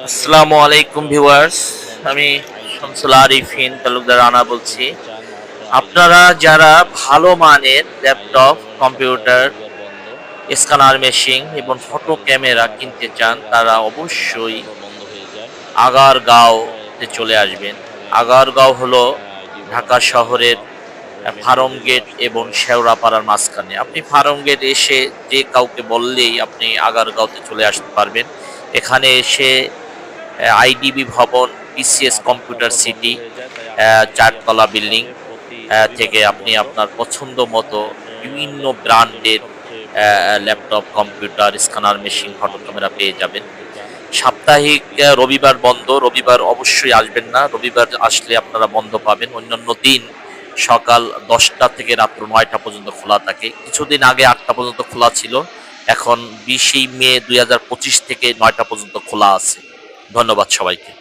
আসসালামু আলাইকুম ভিউয়ার্স। আমি শামসুল আরিফিন তালুকদার রানা বলছি। আপনারা যারা ভালো মানের ল্যাপটপ, কম্পিউটার, স্ক্যানার মেশিন এবং ফটো ক্যামেরা কিনতে চান তারা অবশ্যই আগারগাঁওতে চলে আসবেন। আগারগাঁও হলো ঢাকা শহরের ফার্ম গেট এবং শেওড়াপাড়ার মাঝখানে। আপনি ফার্ম গেট এসে যে কাউকে বললেই আপনি আগারগাঁওতে চলে আসতে পারবেন। এখানে এসে আইডিবি ভবন, পিসিএস কম্পিউটার সিটি, ৪ তলা বিল্ডিং থেকে আপনি আপনার পছন্দ মতো বিভিন্ন ব্র্যান্ডের laptop, computer, scanner machine, photo camera পেয়ে যাবেন। সাপ্তাহিক রবিবার বন্ধ। রবিবার অবশ্যই আসবেন না। রবিবার আসলে আপনারা বন্ধ পাবেন। অন্যান্য দিন সকাল ১০টা থেকে রাত্র ৯টা পর্যন্ত খোলা থাকে। কিছুদিন আগে ৮টা পর্যন্ত খোলা ছিল। এখন ২০ মে ২০২৫ থেকে ৯টা পর্যন্ত খোলা আছে। ধন্যবাদ সবাইকে।